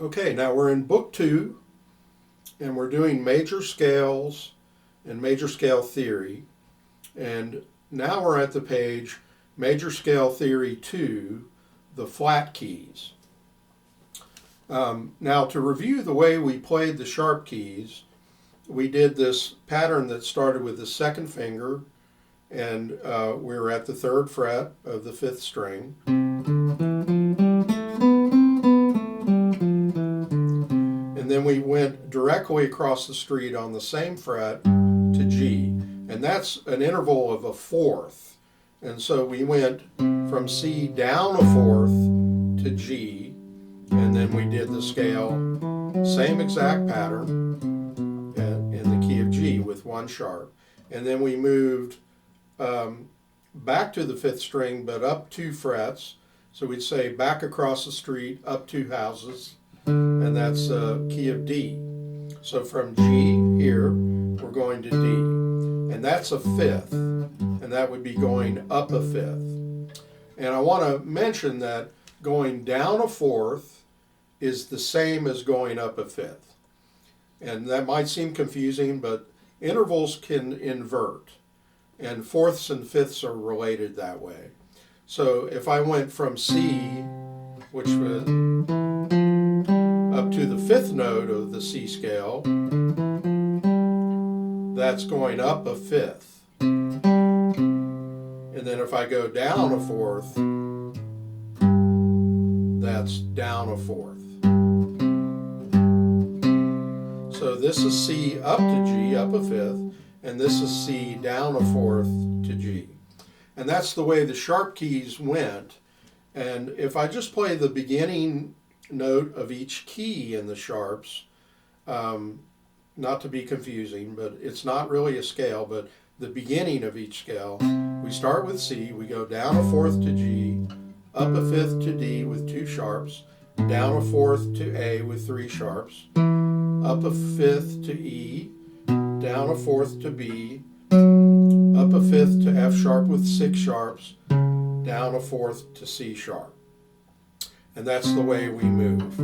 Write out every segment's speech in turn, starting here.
Okay, now we're in Book 2, and we're doing major scales and major scale theory. And now we're at the page Major Scale Theory 2, the flat keys. Now to review the way we played the sharp keys, we did this pattern that started with the second finger, and we were at the 3rd fret of the 5th string. And then we went directly across the street on the same fret to G. And that's an interval of a fourth. And so we went from C down a fourth to G, and then we did the scale, same exact pattern in the key of G with one sharp. And then we moved back to the 5th string, but up 2 frets. So we'd say back across the street, up 2 houses, and that's key of D. So from G here, we're going to D. And that's a 5th, and that would be going up a 5th. And I want to mention that going down a 4th is the same as going up a 5th. And that might seem confusing, but intervals can invert, and 4ths and 5ths are related that way. So if I went from C, which was up to the 5th note of the C scale, that's going up a 5th. And then if I go down a 4th, that's down a 4th. So this is C up to G, up a 5th, and this is C down a 4th to G. And that's the way the sharp keys went. And if I just play the beginning note of each key in the sharps, not to be confusing, but it's not really a scale, but the beginning of each scale, we start with C, we go down a 4th to G, up a 5th to D with 2 sharps, down a 4th to A with 3 sharps, up a 5th to E, down a 4th to B, up a 5th to F sharp with 6 sharps, down a 4th to C sharp. And that's the way we move.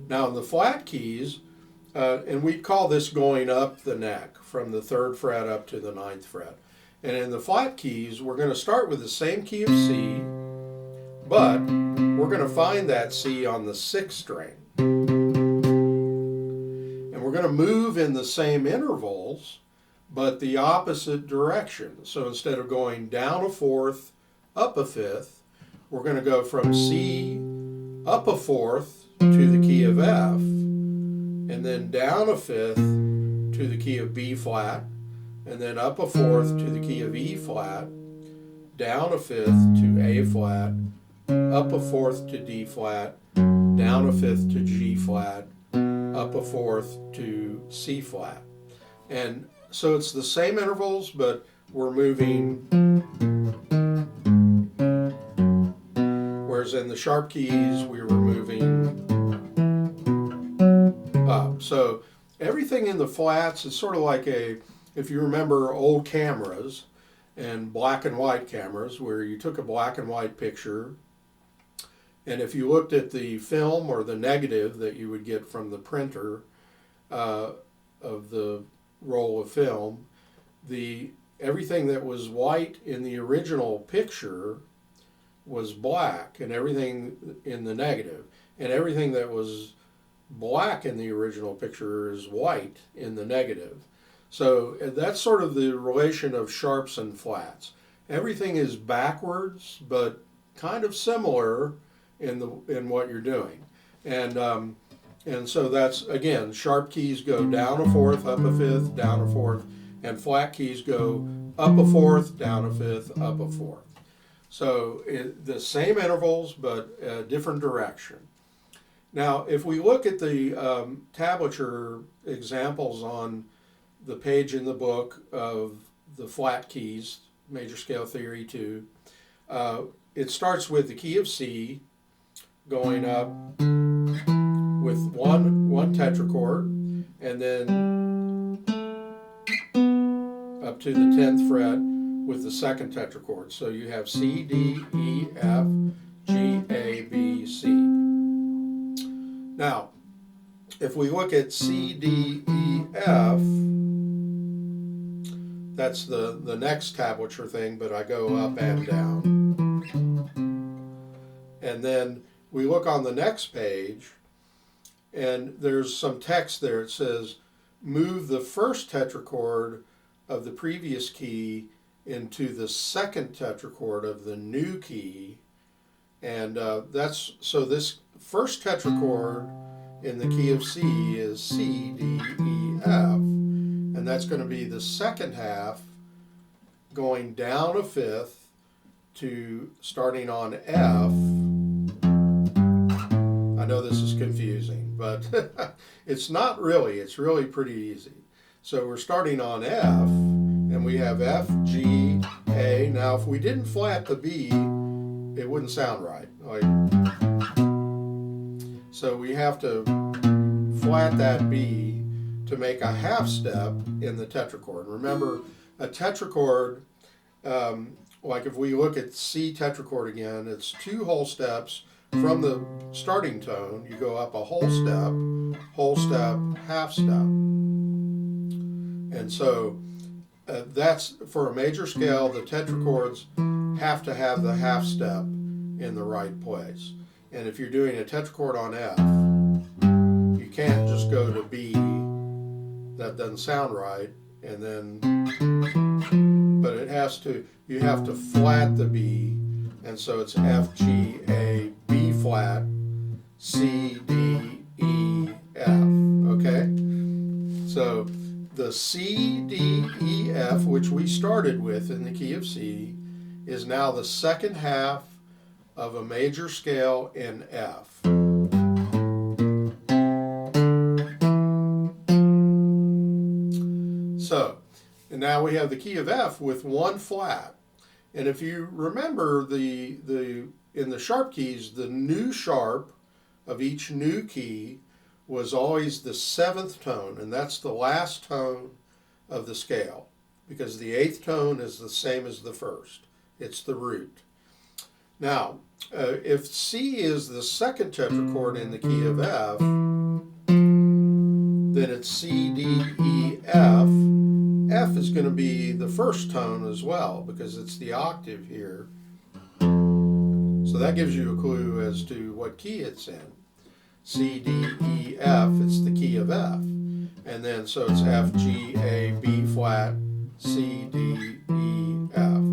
Now in the flat keys, and we call this going up the neck from the 3rd fret up to the 9th fret. And in the flat keys, we're going to start with the same key of C, but we're going to find that C on the 6th string. And we're going to move in the same intervals, but the opposite direction. So instead of going down a 4th, up a 5th, we're going to go from C up a 4th to the key of F, and then down a 5th to the key of B flat, and then up a 4th to the key of E flat, down a 5th to A flat, up a 4th to D flat, down a 5th to G flat, up a 4th to C flat. And so it's the same intervals, but we're moving, whereas in the sharp keys we were moving up. So everything in the flats is sort of like if you remember old cameras and black and white cameras, where you took a black and white picture, and if you looked at the film or the negative that you would get from the printer of the roll of film, everything that was white in the original picture was black, and everything in the negative, and everything that was black in the original picture is white in the negative. So that's sort of the relation of sharps and flats. Everything is backwards, but kind of similar in what you're doing. And so that's, again, sharp keys go down a 4th, up a 5th, down a 4th, and flat keys go up a 4th, down a 5th, up a 4th. So the same intervals, but a different direction. Now, if we look at the tablature examples on the page in the book of the flat keys, Major Scale Theory 2, it starts with the key of C going up with one tetrachord, and then up to the 10th fret with the second tetrachord. So you have C, D, E, F, G, A, Now, if we look at C, D, E, F, that's the next tablature thing, but I go up and down. And then we look on the next page, and there's some text there. It says, move the first tetrachord of the previous key into the second tetrachord of the new key. And so this first tetrachord in the key of C is C, D, E, F. And that's going to be the second half going down a fifth to starting on F. I know this is confusing, but it's not really. It's really pretty easy. So we're starting on F, and we have F, G, A. Now, if we didn't flat the B, it wouldn't sound right. So we have to flat that B to make a half step in the tetrachord. Remember, a tetrachord, like if we look at C tetrachord again, it's 2 whole steps from the starting tone. You go up a whole step, half step. And so that's for a major scale, the tetrachords have to have the half step in the right place. And if you're doing a tetrachord on F, you can't just go to B. That doesn't sound right. And then, but it has to, you have to flat the B. And so it's F, G, A, B flat, C, D, E, F. Okay? So the C, D, E, F, which we started with in the key of C, is now the second half of a major scale in F. So, and now we have the key of F with 1 flat. And if you remember in the sharp keys, the new sharp of each new key was always the 7th tone, and that's the last tone of the scale, because the 8th tone is the same as the first. It's the root. Now, if C is the second tetrachord in the key of F, then it's C, D, E, F. F is going to be the first tone as well, because it's the octave here. So that gives you a clue as to what key it's in. C, D, E, F, it's the key of F. And then so it's F, G, A, B flat, C, D, E, F.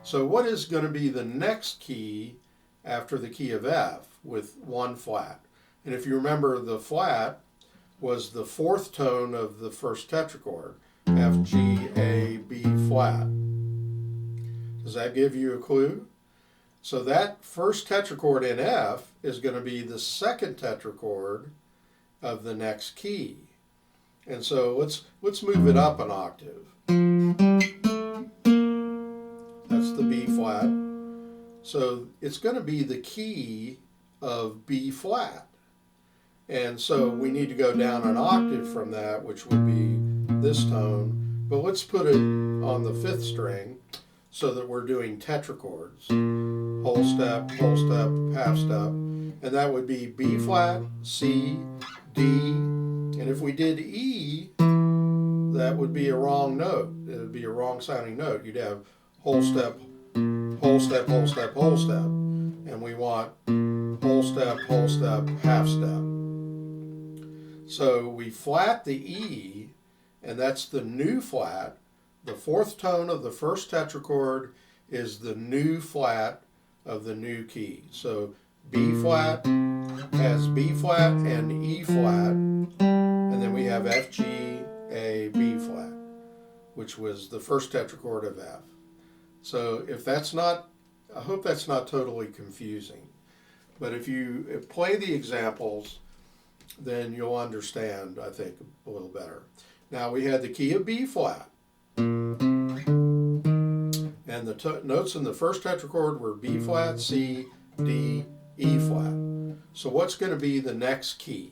So what is going to be the next key after the key of F with 1 flat? And if you remember, the flat was the 4th tone of the first tetrachord, F, G, A, B flat. Does that give you a clue? So that first tetrachord in F is going to be the second tetrachord of the next key. And so let's move it up an octave. That's the B flat. So it's going to be the key of B flat. And so we need to go down an octave from that, which would be this tone. But let's put it on the 5th string so that we're doing tetrachords. Whole step, half step. And that would be B flat, C, D. And if we did E, that would be a wrong note. It would be a wrong sounding note. You'd have whole step, whole step, whole step, whole step. And we want whole step, half step. So we flat the E, and that's the new flat. The 4th tone of the first tetrachord is the new flat of the new key. So B flat has B flat and E flat, and then we have F, G, A, B flat, which was the first tetrachord of F. So if that's not, I hope that's not totally confusing. But if you play the examples, then you'll understand, I think, a little better. Now we had the key of B flat. And the notes in the first tetrachord were B flat, C, D, E flat. So what's going to be the next key?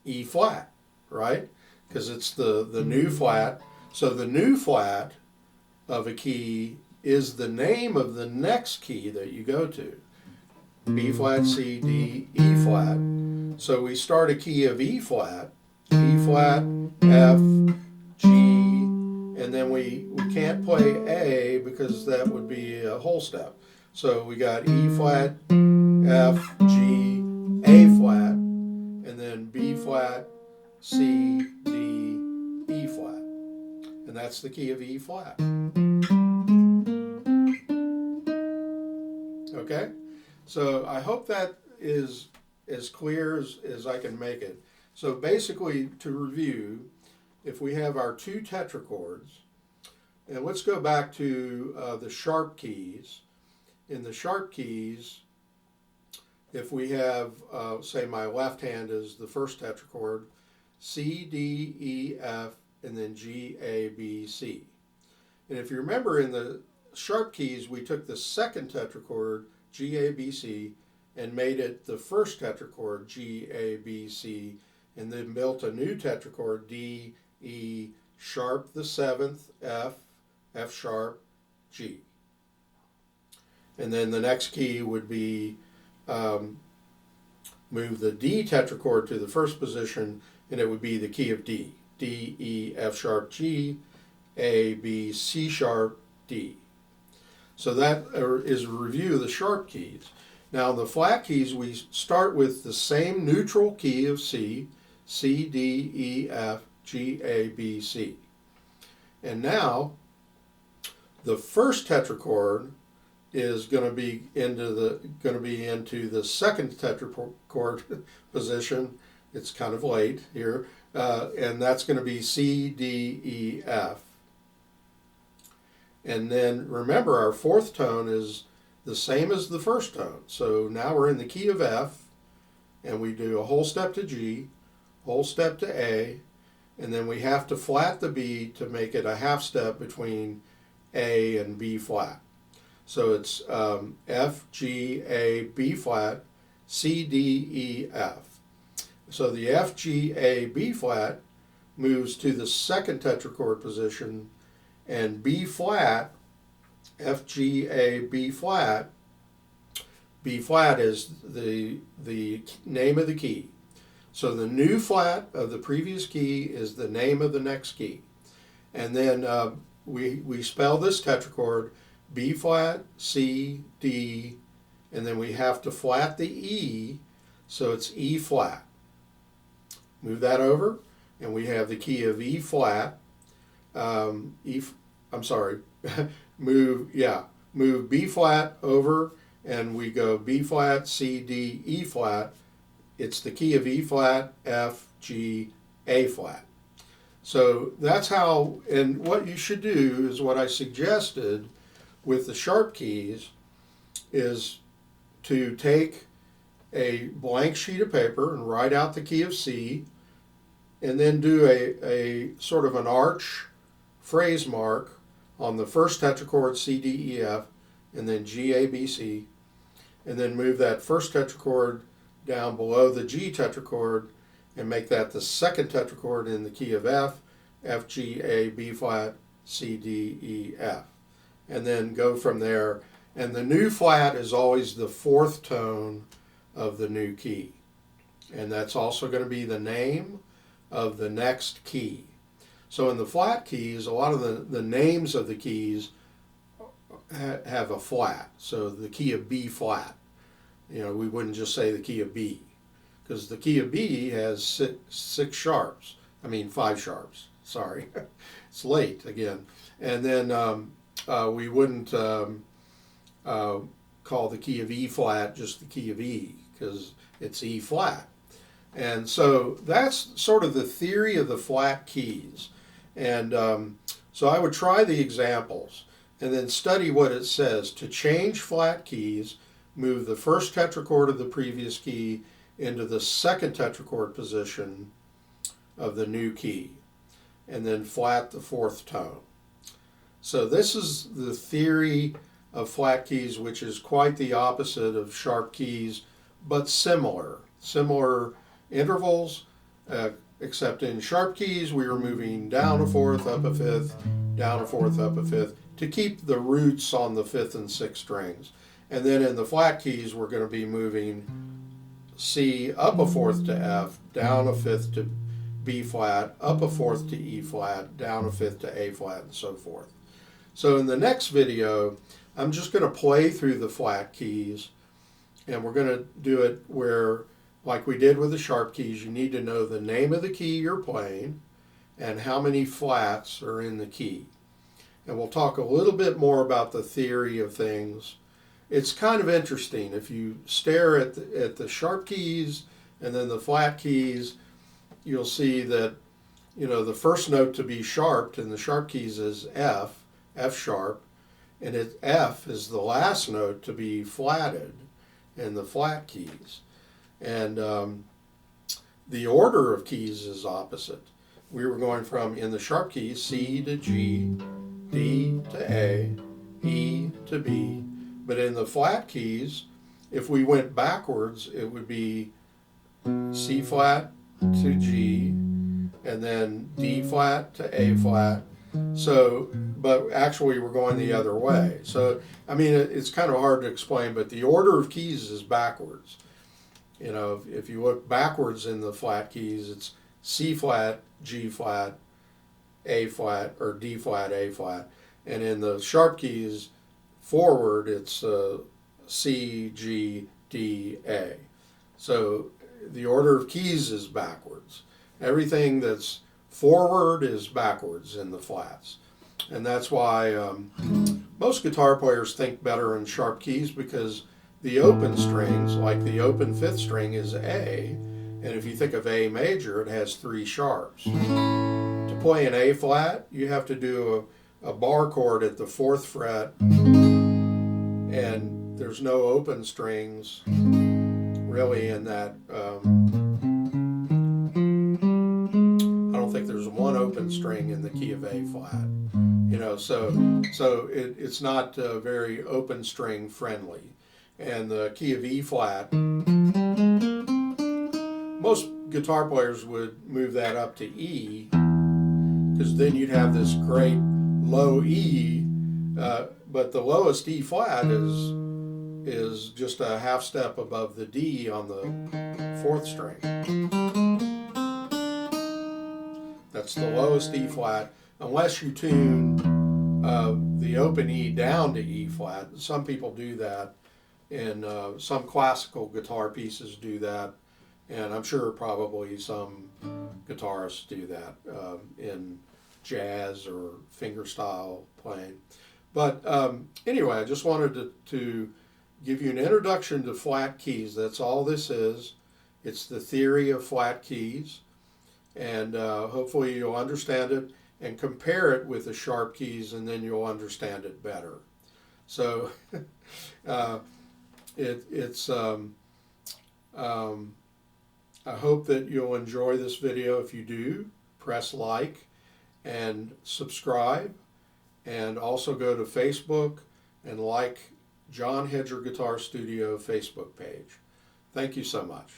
E flat, right? Because it's the new flat. So the new flat of a key is the name of the next key that you go to. B flat, C, D, E flat. So we start a key of E flat, F, G, and then we can't play A because that would be a whole step. So we got E flat, F, G, A flat, and then B flat, C, D, E flat. And that's the key of E flat. Okay? So I hope that is as clear as I can make it. So basically, to review, if we have our two tetrachords, and let's go back to the sharp keys. In the sharp keys, if we have, say my left hand is the first tetrachord, C, D, E, F, and then G, A, B, C. And if you remember in the sharp keys, we took the second tetrachord, G, A, B, C, and made it the first tetrachord, G, A, B, C, and then built a new tetrachord, D, E, sharp the seventh, F, F sharp, G. And then the next key would be move the D tetrachord to the first position, and it would be the key of D. D, E, F sharp, G, A, B, C sharp, D. So that is a review of the sharp keys. Now the flat keys, we start with the same neutral key of C, C, D, E, F, G, A, B, C. And now the first tetrachord is going to be into the second tetrachord position. It's kind of late here, and that's going to be C, D, E, F. And then remember, our fourth tone is the same as the first tone. So now we're in the key of F, and we do a whole step to G, whole step to A, and then we have to flat the B to make it a half step between A and B flat. So it's F, G, A, B flat, C, D, E, F. So the F, G, A, B flat moves to the second tetrachord position, and B flat, F, G, A, B flat is the name of the key. So the new flat of the previous key is the name of the next key. And then we spell this tetrachord B flat, C, D, and then we have to flat the E, so it's E flat. Move that over, and we have the key of E flat. Move B flat over, and we go B flat, C, D, E flat. It's the key of E flat, F, G, A flat. So that's how, and what you should do is what I suggested with the sharp keys is to take a blank sheet of paper and write out the key of C, and then do a sort of an arch phrase mark on the first tetrachord C, D, E, F, and then G, A, B, C, and then move that first tetrachord down below the G tetrachord and make that the second tetrachord in the key of F, F, G, A, B flat, C, D, E, F. And then go from there. And the new flat is always the fourth tone of the new key. And that's also going to be the name of the next key. So in the flat keys, a lot of the names of the keys have a flat. So the key of B flat. You know, we wouldn't just say the key of B, because the key of B has five sharps. Sorry, it's late again. And then we wouldn't call the key of E flat just the key of E, because it's E flat. And so that's sort of the theory of the flat keys. And so I would try the examples and then study what it says. To change flat keys, move the first tetrachord of the previous key into the second tetrachord position of the new key, and then flat the fourth tone. So this is the theory of flat keys, which is quite the opposite of sharp keys, but similar intervals, except in sharp keys we were moving down a fourth, up a fifth, down a fourth, up a fifth, to keep the roots on the fifth and sixth strings. And then in the flat keys, we're going to be moving C up a fourth to F, down a fifth to B flat, up a fourth to E flat, down a fifth to A flat, and so forth. So in the next video, I'm just going to play through the flat keys, and we're going to do it where, like we did with the sharp keys, you need to know the name of the key you're playing and how many flats are in the key. And we'll talk a little bit more about the theory of things. It's kind of interesting. If you stare at the sharp keys and then the flat keys, you'll see that, you know, the first note to be sharped in the sharp keys is F, F sharp, and F is the last note to be flatted in the flat keys. And the order of keys is opposite. We were going from, in the sharp keys, C to G, D to A, E to B. But in the flat keys, if we went backwards, it would be C flat to G, and then D flat to A flat. So, but actually we're going the other way. So, I mean, it's kind of hard to explain, but the order of keys is backwards. You know, if you look backwards in the flat keys, it's C flat, G flat, A flat, or D flat, A flat. And in the sharp keys, forward, it's C, G, D, A. So the order of keys is backwards. Everything that's forward is backwards in the flats. And that's why most guitar players think better in sharp keys, because the open strings, like the open fifth string, is A. And if you think of A major, it has 3 sharps. To play an A flat, you have to do a bar chord at the 4th fret, and there's no open strings really in that. I don't think there's one open string in the key of A flat. You know, so it's not very open string friendly. And the key of E flat, most guitar players would move that up to E, because then you'd have this great low E, but the lowest E flat is just a half step above the D on the 4th string. That's the lowest E flat, unless you tune the open E down to E flat. Some people do that, and some classical guitar pieces do that, and I'm sure probably some guitarists do that in jazz or fingerstyle playing. But anyway, I just wanted to give you an introduction to flat keys. That's all this is. It's the theory of flat keys, and hopefully you'll understand it and compare it with the sharp keys, and then you'll understand it better. So I hope that you'll enjoy this video. If you do, press like and subscribe, and also go to Facebook and like John Hedger Guitar Studio Facebook page. Thank you so much.